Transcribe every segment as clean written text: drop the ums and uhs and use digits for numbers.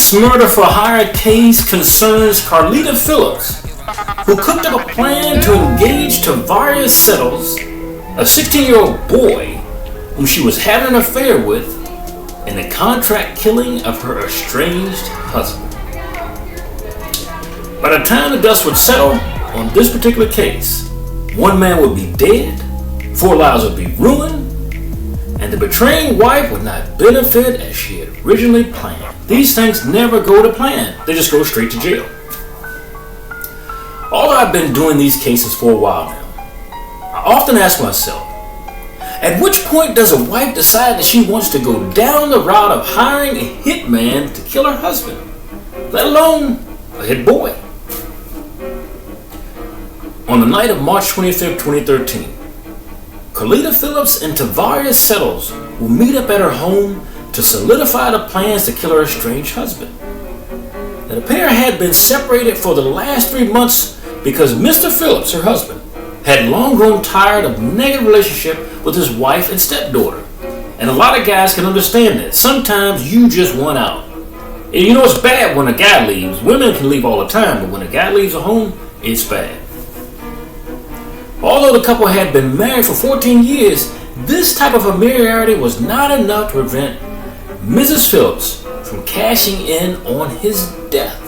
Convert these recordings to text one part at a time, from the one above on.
This murder-for-hire case concerns Carlita Phillips, who cooked up a plan to engage Tavarius Settles, a 16-year-old boy whom she was having an affair with, in the contract killing of her estranged husband. By the time the dust would settle on this particular case, one man would be dead, 4 lives would be ruined, and the betraying wife would not benefit as she had originally planned. These things never go to plan. They just go straight to jail. Although I've been doing these cases for a while now, I often ask myself, at which point does a wife decide that she wants to go down the route of hiring a hitman to kill her husband, let alone a hit boy? On the night of March 25th, 2013, Carlita Phillips and Tavarius Settles will meet up at her home to solidify the plans to kill her estranged husband. Now, the pair had been separated for the last 3 months because Mr. Phillips, her husband, had long grown tired of a negative relationship with his wife and stepdaughter. And a lot of guys can understand that. Sometimes you just want out. And you know it's bad when a guy leaves. Women can leave all the time, but when a guy leaves a home, it's bad. Although the couple had been married for 14 years, this type of familiarity was not enough to prevent Mrs. Phillips from cashing in on his death,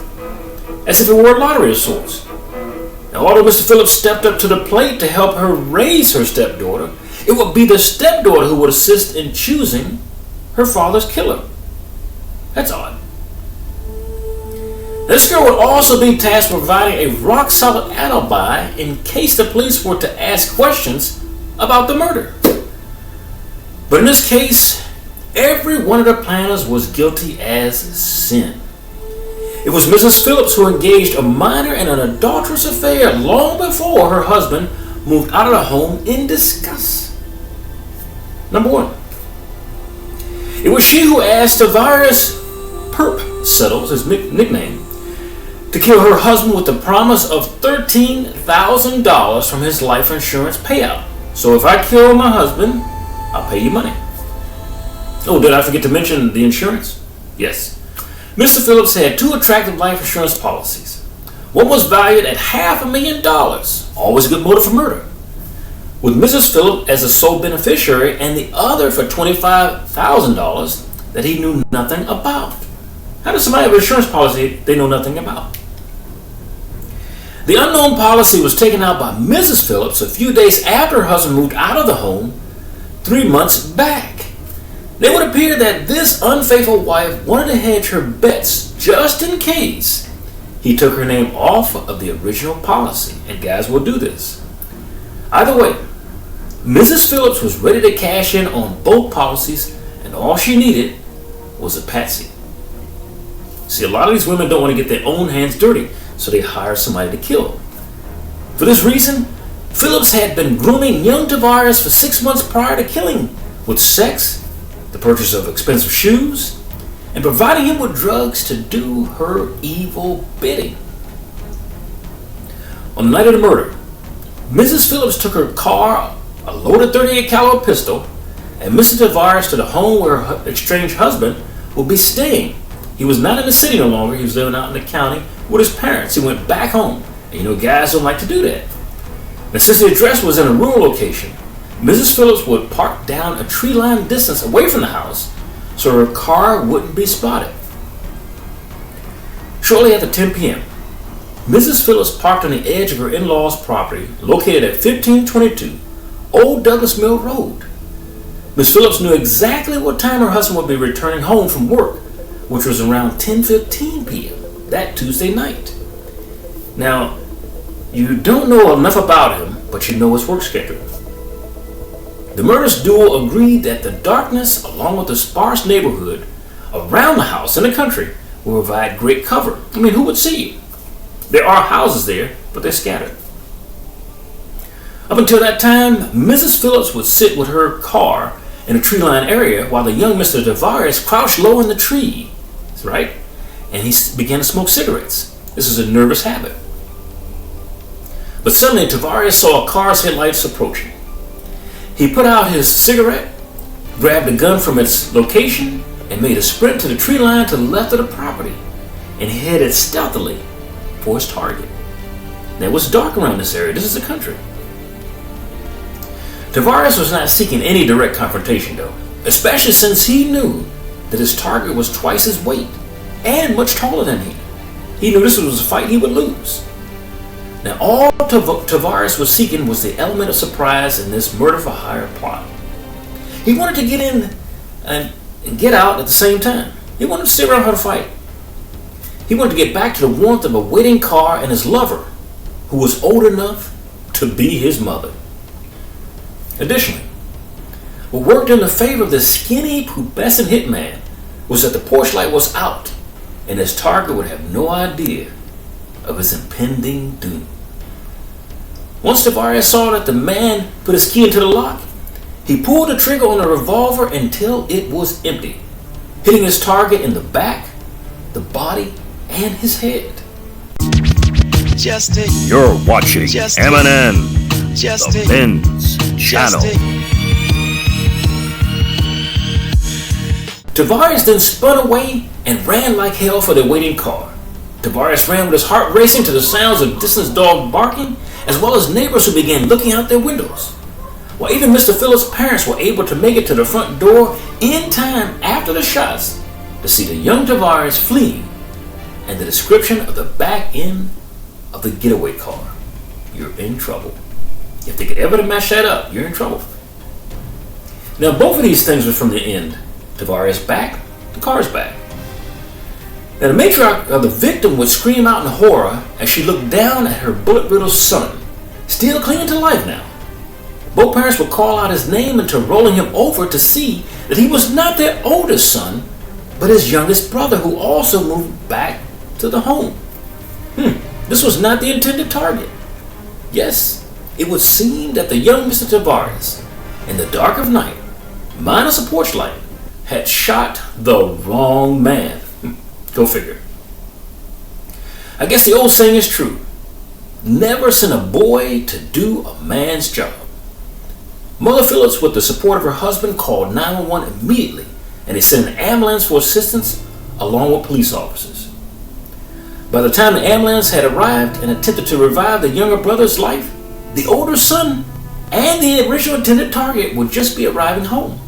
as if it were a lottery of sorts. Now, although Mr. Phillips stepped up to the plate to help her raise her stepdaughter, it would be the stepdaughter who would assist in choosing her father's killer. That's odd. This girl would also be tasked with providing a rock-solid alibi in case the police were to ask questions about the murder. But in this case, every one of the planners was guilty as sin. It was Mrs. Phillips who engaged a minor in an adulterous affair long before her husband moved out of the home in disgust. Number 1. It was she who asked Tavarius Perp Settles, his nickname, to kill her husband with the promise of $13,000 from his life insurance payout. So if I kill my husband, I'll pay you money. Oh, did I forget to mention the insurance? Yes. Mr. Phillips had 2 attractive life insurance policies. One was valued at $500,000, always a good motive for murder, with Mrs. Phillips as a sole beneficiary, and the other for $25,000 that he knew nothing about. How does somebody have an insurance policy they know nothing about? The unknown policy was taken out by Mrs. Phillips a few days after her husband moved out of the home 3 months back. It would appear that this unfaithful wife wanted to hedge her bets just in case he took her name off of the original policy, and guys will do this. Either way, Mrs. Phillips was ready to cash in on both policies, and all she needed was a patsy. See, a lot of these women don't want to get their own hands dirty, so they hire somebody to kill. For this reason, Phillips had been grooming young Tavarius for 6 months prior to killing, with sex, the purchase of expensive shoes, and providing him with drugs to do her evil bidding. On the night of the murder, Mrs. Phillips took her car, a loaded .38 caliber pistol, and Mr. Tavarius to the home where her estranged husband would be staying. He was not in the city no longer. He was living out in the county with his parents. He went back home. And you know, guys don't like to do that. And since the address was in a rural location, Mrs. Phillips would park down a tree-lined distance away from the house so her car wouldn't be spotted. Shortly after 10 p.m., Mrs. Phillips parked on the edge of her in-laws' property located at 1522 Old Douglas Mill Road. Ms. Phillips knew exactly what time her husband would be returning home from work, which was around 10:15 p.m. that Tuesday night. Now, you don't know enough about him, but you know his work schedule. The murderous duo agreed that the darkness, along with the sparse neighborhood around the house in the country, will provide great cover. I mean, who would see you? There are houses there, but they're scattered. Up until that time, Mrs. Phillips would sit with her car in a tree-lined area while the young Mr. Tavarius crouched low in the tree, right? And he began to smoke cigarettes. This is a nervous habit. But suddenly, Tavarius saw a car's headlights approaching. He put out his cigarette, grabbed a gun from its location, and made a sprint to the tree line to the left of the property, and headed stealthily for his target. Now, it was dark around this area. This is the country. Tavares was not seeking any direct confrontation, though, especially since he knew that his target was twice his weight and much taller than him. He knew this was a fight he would lose. Now, all Tavares was seeking was the element of surprise in this murder-for-hire plot. He wanted to get in and get out at the same time. He wanted to see around how to fight. He wanted to get back to the warmth of a waiting car and his lover, who was old enough to be his mother. Additionally, what worked in the favor of the skinny, pubescent hitman was that the porch light was out, and his target would have no idea of his impending doom. Once Tavares saw that the man put his key into the lock, he pulled the trigger on the revolver until it was empty, hitting his target in the back, the body, and his head. You're watching M&M, the Men's Channel. Tavares then spun away and ran like hell for the waiting car. Tavares ran with his heart racing to the sounds of distant dog barking, as well as neighbors who began looking out their windows. While even Mr. Phillips' parents were able to make it to the front door in time after the shots to see the young Tavares fleeing and the description of the back end of the getaway car. You're in trouble. If they could ever match that up, you're in trouble. Now, both of these things were from the end. Tavares back, the car's back. Now, the matriarch of the victim would scream out in horror as she looked down at her bullet-riddled son, still clinging to life now. Both parents would call out his name until rolling him over to see that he was not their oldest son, but his youngest brother, who also moved back to the home. This was not the intended target. Yes, it would seem that the young Mr. Tavares, in the dark of night, minus a porch light, had shot the wrong man. Go figure. I guess the old saying is true. Never send a boy to do a man's job. Mother Phillips, with the support of her husband, called 911 immediately, and they sent an ambulance for assistance along with police officers. By the time the ambulance had arrived and attempted to revive the younger brother's life, the older son and the original intended target would just be arriving home.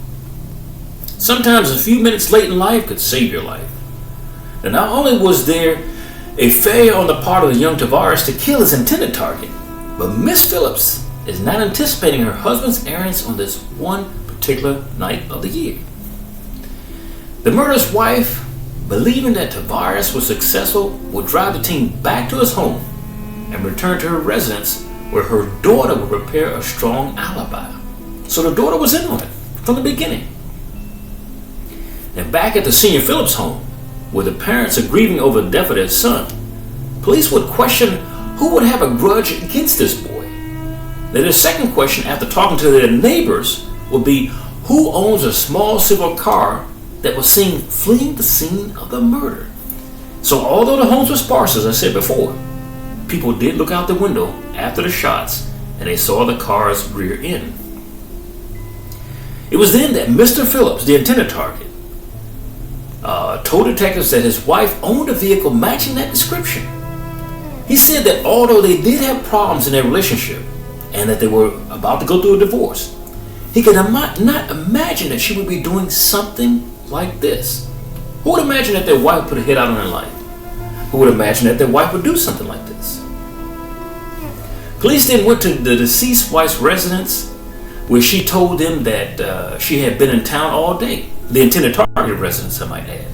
Sometimes a few minutes late in life could save your life. And not only was there a failure on the part of the young Tavares to kill his intended target, but Miss Phillips is not anticipating her husband's errands on this one particular night of the year. The murderous wife, believing that Tavares was successful, would drive the team back to his home and return to her residence where her daughter would prepare a strong alibi. So the daughter was in on it from the beginning. And back at the senior Phillips home, where the parents are grieving over the death of their son, police would question who would have a grudge against this boy. Then their second question, after talking to their neighbors, would be who owns a small silver car that was seen fleeing the scene of the murder. So although the homes were sparse, as I said before, people did look out the window after the shots and they saw the car's rear end. It was then that Mr. Phillips, the intended target, told detectives that his wife owned a vehicle matching that description. He said that although they did have problems in their relationship and that they were about to go through a divorce, he could not imagine that she would be doing something like this. Who would imagine that their wife put a hit out on their life? Who would imagine that their wife would do something like this? Police then went to the deceased wife's residence, where she told them that she had been in town all day. The intended target residence, I might add.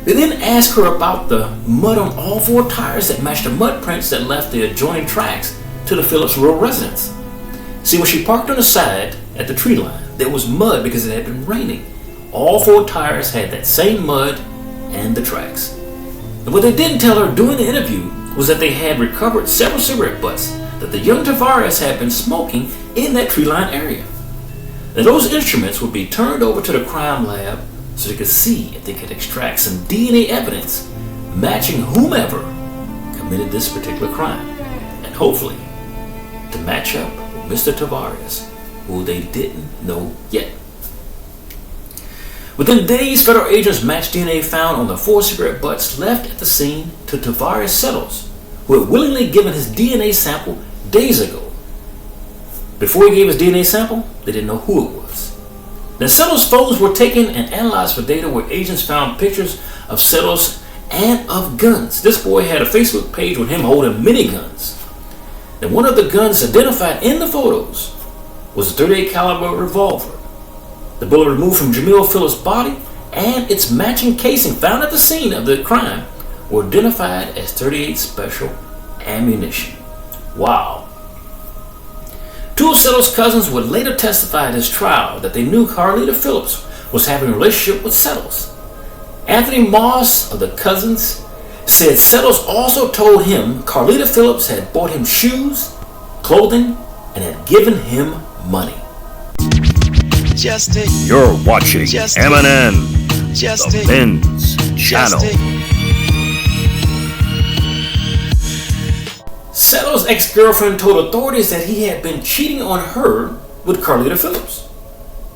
They then asked her about the mud on all four tires that matched the mud prints that left the adjoining tracks to the Phillips rural residence. See, when she parked on the side at the tree line, there was mud because it had been raining. All four tires had that same mud and the tracks. And what they didn't tell her during the interview was that they had recovered several cigarette butts that the young Tavares had been smoking in that tree line area. And those instruments would be turned over to the crime lab so they could see if they could extract some DNA evidence matching whomever committed this particular crime, and hopefully to match up with Mr. Tavares, who they didn't know yet. Within days, federal agents matched DNA found on the 4 cigarette butts left at the scene to Tavares Settles, who had willingly given his DNA sample days ago. Before he gave his DNA sample, they didn't know who it was. Then Settles' photos were taken and analyzed for data where agents found pictures of Settles and of guns. This boy had a Facebook page with him holding miniguns. And one of the guns identified in the photos was a .38 caliber revolver. The bullet removed from Jamil Phillips' body and its matching casing found at the scene of the crime were identified as .38 special ammunition. Wow. Two of Settles' cousins would later testify at his trial that they knew Carlita Phillips was having a relationship with Settles. Anthony Moss of the cousins said Settles also told him Carlita Phillips had bought him shoes, clothing, and had given him money. You're watching M&N, the Men's Channel. Settles' ex-girlfriend told authorities that he had been cheating on her with Carlita Phillips.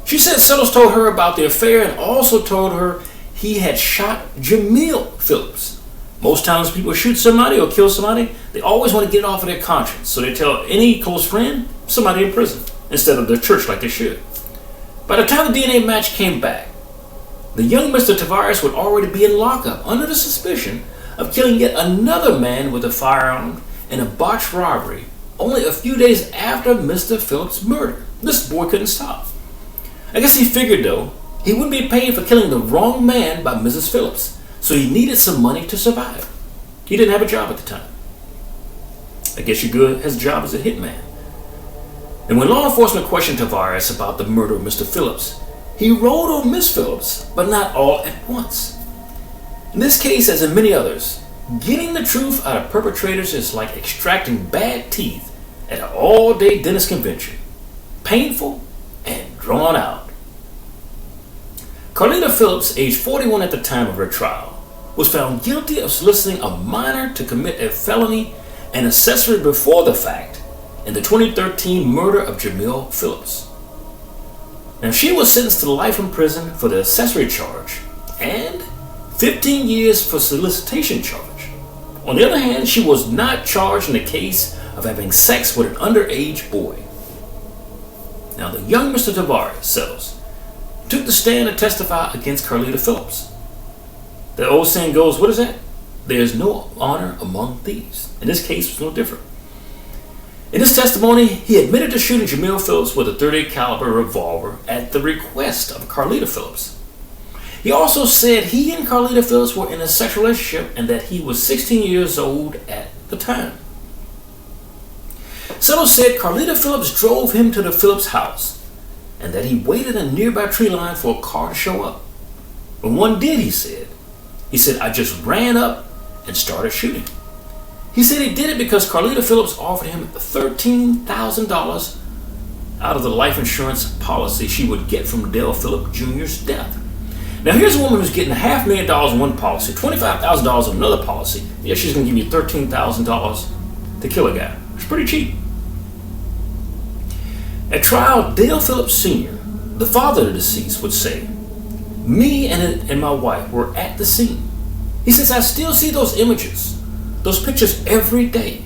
She said Settles told her about the affair and also told her he had shot Jamil Phillips. Most times people shoot somebody or kill somebody, they always want to get it off of their conscience. So they tell any close friend, somebody in prison, instead of the church like they should. By the time the DNA match came back, the young Mr. Tavares would already be in lockup under the suspicion of killing yet another man with a firearm in a botched robbery only a few days after Mr. Phillips' murder. This boy couldn't stop. I guess he figured, though, he wouldn't be paid for killing the wrong man by Mrs. Phillips, so he needed some money to survive. He didn't have a job at the time. I guess you're good as a job as a hitman. And when law enforcement questioned Tavares about the murder of Mr. Phillips, he rolled on Miss Phillips, but not all at once. In this case, as in many others, getting the truth out of perpetrators is like extracting bad teeth at an all-day dentist convention. Painful and drawn out. Carlita Phillips, age 41 at the time of her trial, was found guilty of soliciting a minor to commit a felony and accessory before the fact in the 2013 murder of Jamil Phillips. Now, she was sentenced to life in prison for the accessory charge and 15 years for solicitation charge. On the other hand, she was not charged in the case of having sex with an underage boy. Now, the young Mr. Tavares Settles took the stand to testify against Carlita Phillips. The old saying goes, what is that? There's no honor among thieves. In this case, it was no different. In his testimony, he admitted to shooting Jamil Phillips with a .38 caliber revolver at the request of Carlita Phillips. He also said he and Carlita Phillips were in a sexual relationship and that he was 16 years old at the time. Settles said Carlita Phillips drove him to the Phillips house and that he waited in a nearby tree line for a car to show up. When one did, he said, I just ran up and started shooting. He said he did it because Carlita Phillips offered him $13,000 out of the life insurance policy she would get from Dale Phillips Jr.'s death. Now, here's a woman who's getting $500,000 in one policy, $25,000 in another policy. Yeah, she's going to give you $13,000 to kill a guy. It's pretty cheap. At trial, Dale Phillips Sr., the father of the deceased, would say, me and my wife were at the scene. He says, I still see those images, those pictures every day.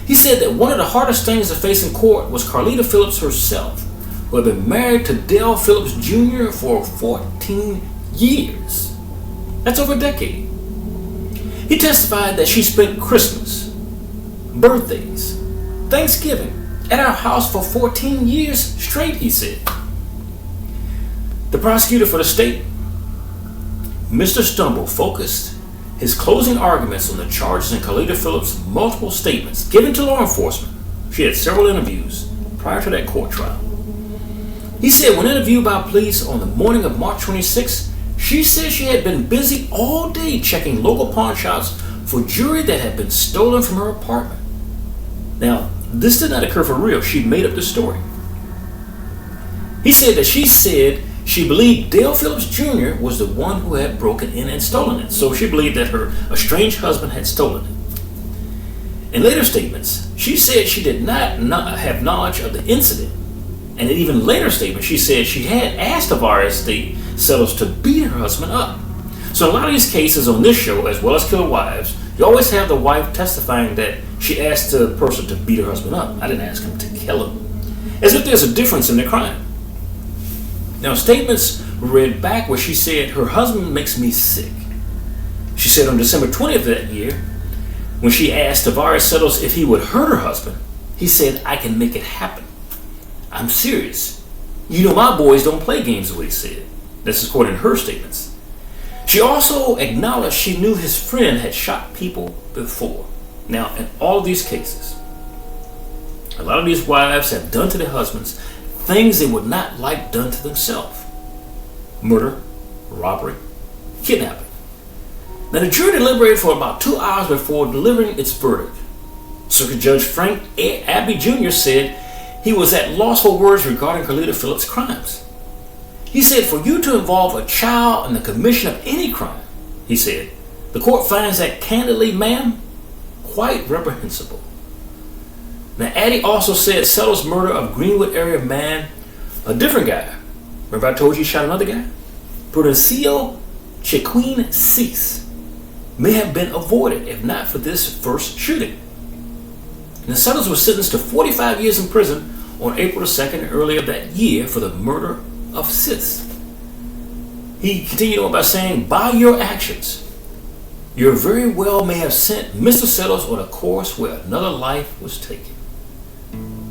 He said that one of the hardest things to face in court was Carlita Phillips herself, who had been married to Dale Phillips Jr. for 14 years. That's over a decade. He testified that she spent Christmas, birthdays, Thanksgiving at our house for 14 years straight, he said. The prosecutor for the state, Mr. Stumble, focused his closing arguments on the charges in Carlita Phillips' multiple statements given to law enforcement. She had several interviews prior to that court trial. He said when interviewed by police on the morning of March 26, she said she had been busy all day checking local pawn shops for jewelry that had been stolen from her apartment. Now, this did not occur for real. She made up the story. He said that she believed Dale Phillips Jr. was the one who had broken in and stolen it. So she believed that her estranged husband had stolen it. In later statements, she said she did not have knowledge of the incident. And in even later statements, she said she had asked Tavares the Settles to beat her husband up. So in a lot of these cases on this show, as well as Killer Wives, you always have the wife testifying that she asked the person to beat her husband up. I didn't ask him to kill him. As if there's a difference in the crime. Now, statements were read back where she said, her husband makes me sick. She said on December 20th of that year, when she asked Tavares Settles if he would hurt her husband, he said, I can make it happen. I'm serious. You know my boys don't play games, is what he said. This is according to her statements. She also acknowledged she knew his friend had shot people before. Now, in all of these cases, a lot of these wives have done to their husbands things they would not like done to themselves. Murder, robbery, kidnapping. Now, the jury deliberated for about 2 hours before delivering its verdict. Circuit Judge Frank Abbey Jr. said he was at loss for words regarding Carlita Phillips' crimes. He said, for you to involve a child in the commission of any crime, he said, the court finds that candidly, ma'am, quite reprehensible. Now, Addie also said Settles' murder of Greenwood area man, a different guy. Remember I told you he shot another guy? Prudencio Chiquin Cease may have been avoided if not for this first shooting. Now, Settles was sentenced to 45 years in prison on April 2nd earlier that year for the murder of Sis. He continued on by saying, by your actions, you very well may have sent Mr. Settles on a course where another life was taken.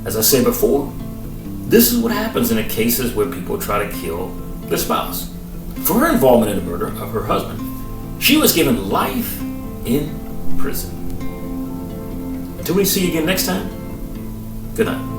As I said before, this is what happens in the cases where people try to kill their spouse. For her involvement in the murder of her husband, she was given life in prison. Until we see you again next time, good night.